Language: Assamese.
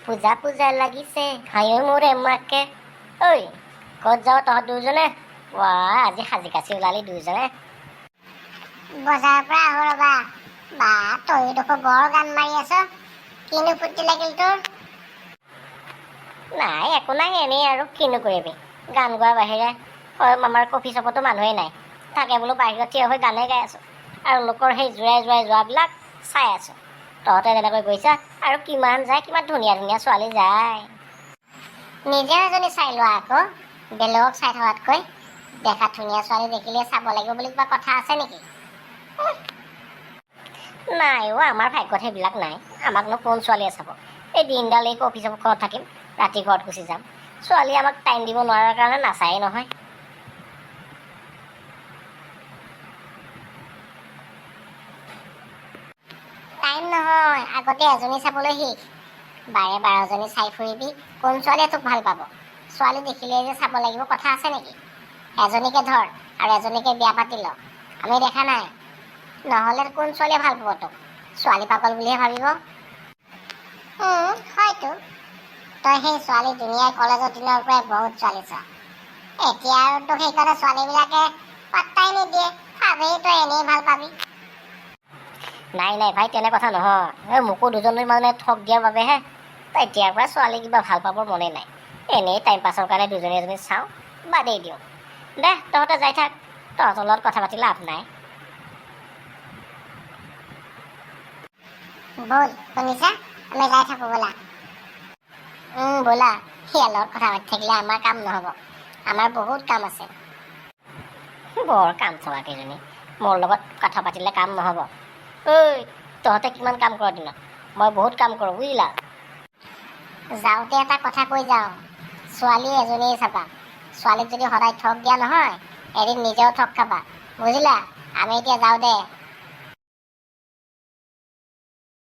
পূজা পূজা লাগিছে হাঁহি মোৰে মাকে। ঐ ক'ত যাৱ তহঁত দুজনে? ৱাহ আজি সাজি কাচি ওলালি দুইজনে। বজাৰৰ পৰা আহো ৰবা। বা তই দেখোন বৰ গান মাৰি আছ, কিনো ফূৰ্তি লাগিল তোৰ? নাই একো নাই, এনেই আৰু কিনো কৰিবি, গান গোৱাৰ বাহিৰে আমাৰ কফি শ্বপতো মানুহেই নাই। তাকে বোলো বাহিৰত থিয় হৈ গানে গাই আছোঁ আৰু লোকৰ সেই জোৰাই জোৰাই যোৱাবিলাক চাই আছোঁ। তহঁতে যেনেকৈ গৈছা আৰু কিমান যায়, কিমান ধুনীয়া ধুনীয়া ছোৱালী যায়। নিজেও এজনী চাই লোৱা আকৌ, বেলেগক চাই থকাতকৈ। দেখাত ধুনীয়া ছোৱালী দেখিলে চাব লাগিব বুলি কিবা কথা আছে নেকি? নাই অ' আমাৰ ভাগ্যত সেইবিলাক নাই। আমাকনো কোন ছোৱালীয়ে চাব? এই দিনডাল এই কফি শ্বপত থাকিম, ৰাতি ঘৰত গুচি যাম। ছোৱালী আমাক টাইম দিব নোৱাৰাৰ কাৰণে নাচায়েই নহয়। টাইম নহয়, আগতে এজনী চাবলৈ শিক। বাৰে 12জনী চাই ফুৰিবি, কোন ছোৱালীয়ে তোক ভাল পাব? ছোৱালী দেখিলেই যে চাব লাগিব কথা আছে নেকি? এজনীকে ধৰ আৰু এজনীকে বিয়া পাতি ল। আমি দেখা নাই, নহ'লে কোন ছোৱালীয়ে ভাল পাব তোক? ছোৱালী পাগল বুলিহে ভাবিব। হয়তো তই সেই ছোৱালী দুনিয়াৰ কলেজৰ দিনৰ পৰাই বহুত ছোৱালী চোৱা। এতিয়া আৰু তোক সেইকাৰণে ছোৱালীবিলাকে পাত্তাই নিদিয়ে, ভাবেই তই এনেই ভাল পাবি। নাই নাই ভাই, তেনে কথা নহয়। এই মোকো দুজনী মানে ঠগ দিয়াৰ বাবেহে এতিয়াৰ পৰা ছোৱালী কিবা ভাল পাবৰ মনেই নাই। এনেই টাইম পাছৰ কাৰণে দুজনী এজনী চাওঁ, বাদেই দিওঁ। দে তহঁতে যাই থাক, তহঁতৰ লগত কথা পাতি লাভ নাই। ব'ল শুনিছা, আমি যাই থাকো ব'লা। ব'লা, সিয়াৰ লগত কথা পাতি থাকিলে আমাৰ কাম নহ'ব। আমাৰ বহুত কাম আছে। বৰ কাম চলা কেইজনী, মোৰ লগত কথা পাতিলে কাম নহ'ব। ঐ তহঁতে কিমান কাম কৰ দিনত? মই বহুত কাম কৰোঁ বুজিলা। যাওঁতে এটা কথা কৈ যাওঁ, ছোৱালী এজনীয়ে চাবা। ছোৱালীক যদি সদায় ঠগ দিয়া নহয়, এদিন নিজেও ঠগ খাবা বুজিলা। আমি এতিয়া যাওঁ দে।